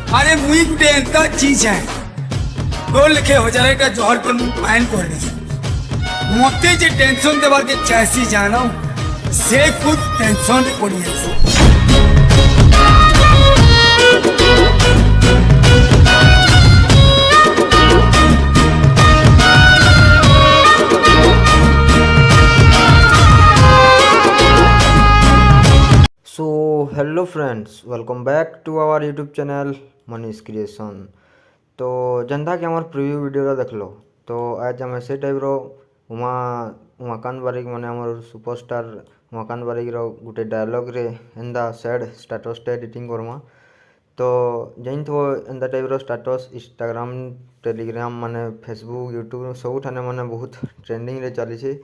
अरे मुई गुटे एंता चीज है तो लिखे हो जाए का जोहर पर मुई पाइन कर दे मते जे टेंशन देवा के चाहसी जानो से खुद टेंशन रे पड़ी है। So hello friends welcome back to our YouTube channel Manish creation. तो जेनता कि आम प्रिव्यू वीडियो देख लो तो आज आम से टाइप उमाकांत बारिक माने आम सुपरस्टार उमाकांत बारिक गोटे डायलॉग रे एंदा सैड स्टेटस एडिटिंग करमा। तो जान थो एंदा टाइप स्टेटस इंस्टाग्राम टेलीग्राम माने फेसबुक यूट्यूब सब ठाने माने बहुत ट्रेंडिंग रे चली।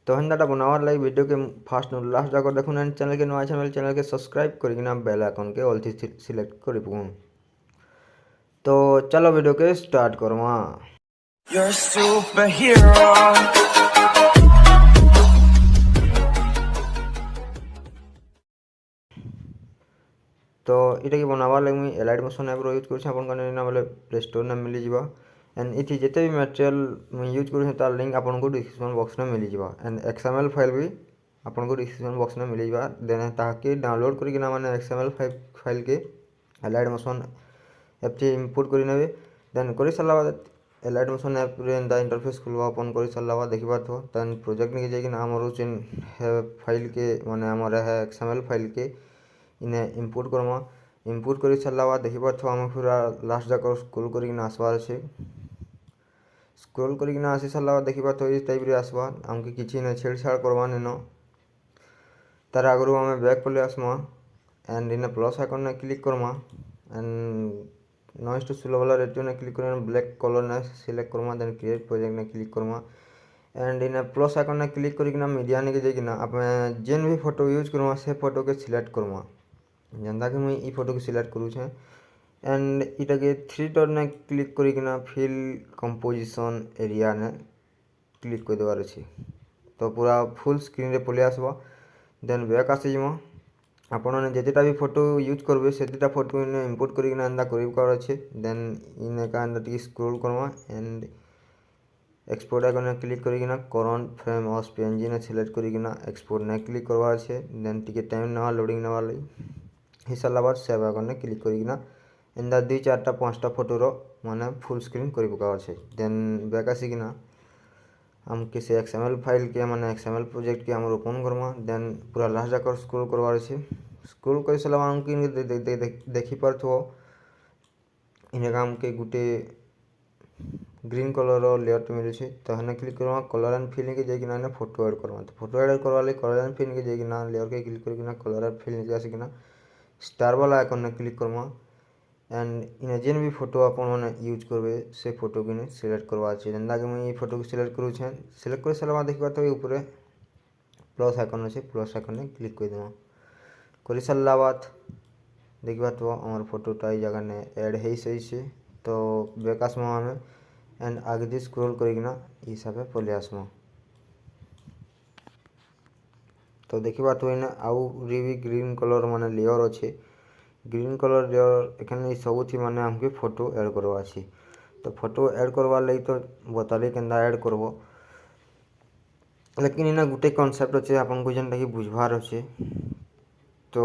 तो हेन्दाटा बनावार लगे वीडियो के फास्ट लास्ट जाकर देखुन एंड चैनल के नया चैनल के सब्सक्राइब करके बेल आइकन के ऑल थी सिलेक्ट कर पकूँ। तो चलो वीडियो के start Karma. You're a superhero. तो इटा कि बनावार लगे मुझे एलाइट मोशन ऐप यूज कर बोले प्ले स्टोर ने मिल जावा एंड इति जिते भी मटेरियल मुझे यूज कर तार लिंक आपन को डिस्क्रिप्शन बॉक्स में मिल जावा एंड एक्सएमएल फाइल भी आपन को डिस्क्रिप्शन बॉक्स में मिल जावा देने ताकि डाउनलोड करके माने एक्सएमएल फाइल के elite motion app T import कर नेबे देन कर सारा बाद एलाइट मोशन ऐप रे एंदा इंटरफेस खुलवा ओपन कर सारा बाद देखि पाथो देन प्रोजेक्ट ने जाई कि हमर चिन है फाइल के माने हमर है एक्सएमएल फाइल के इन्हें इंपोर्ट करमा। इंपोर्ट कर सारा बाद देखि पाथो हम पूरा लास्ट जाकर स्क्रॉल करके आसबार अच्छे स्क्रॉल करके आसी सारा बाद देखि पाथो इस टाइप रे आसबा हमके किछि न छेड़छाड़ करवा न तार आगु आम बैक पले आसमा एंड इन प्लस आइकन ने क्लिक करमा एंड नॉइस टू स्लो वाला रेडियो ने क्लिक कर ब्लैक कलर ने सिलेक्ट करमा देन क्रिएट प्रोजेक्ट ने क्लिक करमा एंड इन प्लस आइकन ने क्लिक करके मीडिया ने जाइए आप जेन भी फोटो यूज करमा से फोटो के सिलेक्ट करमा जेनता कि मुझे ई फोटो के सिलेक्ट करूँ एंड इटा के थ्री डॉट ने क्लिक करके फिल कंपोजिशन एरिया ने क्लिक कर देवार अच्छे। तो पूरा फुल स्क्रीन रे पलि आसबा देन बैक आसीजा आपने जितेटा भी फोटो यूज करेंगे से फोटो इन इंपोर्ट करके एंदा कर अच्छे देन इनका एंदा टी स्क्रॉल करमा एंड एक्सपोर्ट आइकन क्लिक करके करंट फ्रेम ऑफ पीएनजी ने सिलेक्ट करके एक्सपोर्ट ने क्लिक करवा अच्छे देन टी टाइम ना लोडिंग नवा लगी सारा बाद सेव आइकन ने क्लिक करके एंदा 2-4-5टा फोटोर माने फुल स्क्रीन कर पका अच्छे देन बैक आसिकिना हमके से एक्सएमएल फाइल के माने एक्सएमएल प्रोजेक्ट के हम ओपन करमा देन पूरा लास्ट जाकर स्क्रॉल करवार अच्छे स्क्रॉल कर सारा हमके देखी पार्थो इनका हमके गुटे ग्रीन कलर लेयर मिले तो हेने क्लिक करमा कलर एंड फिल के जाइए फोटो ऐड करमा तो फोटो ऐड करवा लगे कलर एंड फिल के जाइए लेयर के क्लिक करके कलर एंड फिल के आसिकिना स्टार वाला आइकन ने क्लिक करमा एंड इन जेन भी फोटो अपन मैंने यूज करेंगे से फोटो के सिलेक्ट करवा जेनता कि मुझे फोटो को सिलेक्ट करूँ सिलेक्ट कर सारा देखा तो ऊपर प्लस आइकन अच्छे प्लस आइकन ने क्लिक कर देवा कर सारा बाद देखा तो हमार फोटोटा जगह ने एड हो सही से तो बैक आसमा आम एंड आगे दी स्क्रॉल करना हिसाब से पलि आसमा। तो देखा तो इन आउ भी ग्रीन कलर माने लेयर अच्छे ग्रीन कलर लेयर एखाने सब थी माने हमके फोटो ऐड करवा अच्छे। तो फोटो ऐड करवा लगी तो बताली केंदा ऐड करबो लेकिन इना गुटे कॉन्सेप्ट अच्छे आपन को जेनटा कि बुझवार अच्छे। तो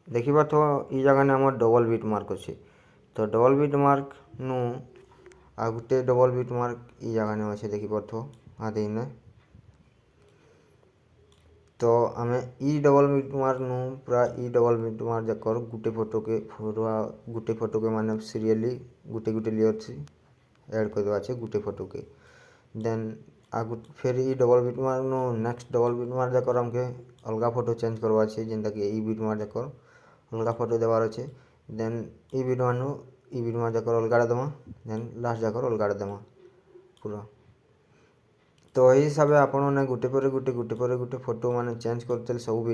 देखा तो ई जगह ने आम डबल बीट मार्क अच्छे तो डबल बीट मार्क नु आ गुटे डबल बीट मार्क ई जगह ने अच्छे देखी पार्थो आदि ने तो आम ई डबल बीट मार्क नु पूरा ई डबल बीट मार्क जाकर गुटे फोटो के माने सीरियली गुटे गुटे लेयर से ऐड कर देवा अच्छे गुटे फोटो के देन आगु फिर ई डबल बीट मार्क नु नेक्स्ट डबल बीट मार्क जाकर हमके अलग फोटो चेंज करवा अच्छे जेनता कि ई बीट मार्क जाकर अलग फोटो देवार अच्छे देन ई बीट मार्क जाकर अलग देमा देन लास्ट जाकर अलग देमा पूरा। तो यही हिसाब से आपने गुटे पर गुटे फोटो माने चेंज करते सब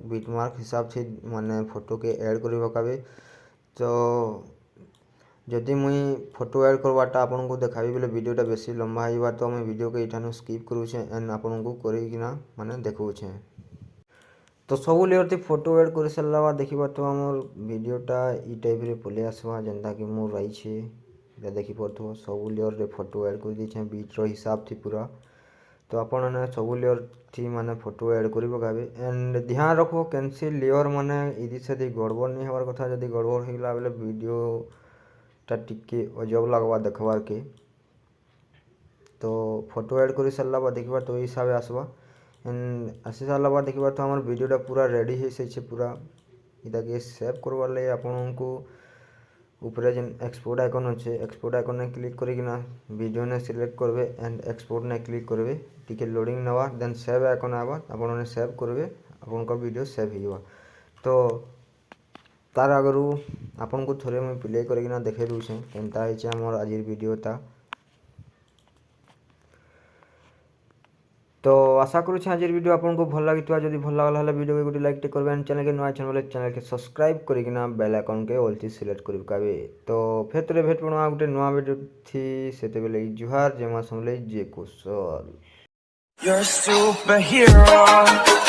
बीट मार्क हिसाब से माने फोटो के ऐड कर पकाबे। तो जदि मुई फोटो ऐड करवाटा आपन को देखाबी बोले वीडियोटा बेसी लंबा होइबा तो मैं वीडियो के इठानु स्किप करूछे एंड आपन को करकिना माने देखौछे। तो सब लेयर थी फोटो ऐड कर सारा बाद देखा तो आमर वीडियोटा ई टाइप रे पलि आसवा जेनता कि मोर रही है देखी पार्थो सब लेयर रे फोटो ऐड कर दी बीच हिसाब थी पूरा तो आपण मैंने सब लेयर थी माने फोटो ऐड कर पकाबे एंड ध्यान रखो कैंसी लेयर माने इदी से गड़बड़ नहीं हमार कथा जब गड़बड़ होगा बेले वीडियोटा टिके अजब लगवा देखबार के तो फोटो ऐड कर सारा बाद देखा तो हिसाब आसवा एंड आसी सारा बाद देखा तो हमार वीडियोटा पूरा रेडी हो साइछे पूरा इटा के सेव करवार लगे आपन को ऊपर जेन एक्सपोर्ट आइकन अच्छे एक्सपोर्ट आइकन ने क्लिक करना वीडियो ने सिलेक्ट करेंगे एंड एक्सपोर्ट ने क्लिक करेंगे टिके लोडिंग नवा देन सेव आइकन आवा आपन सेव करेंगे आपन वीडियो सेव हो तो तार आगु आपन को थोड़े मुझे प्ले करना देखे दूसरे केनता है आमर आज वीडियोटा तो आशा करुच्छे आज वीडियो आपको भल लगी जब भल लगला वीडियो को गोटे लाइक टे करेंगे चैनल के नुआ चैनल चैनल के सब्सक्राइब करना बेल आइकन के ऑल चीज सिलेक्ट कर तो फिर तोरे भेट पड़ा गोटे नुआ वीडियो थी से बेले जुहार जय मां समले जय कुशल You're a superhero.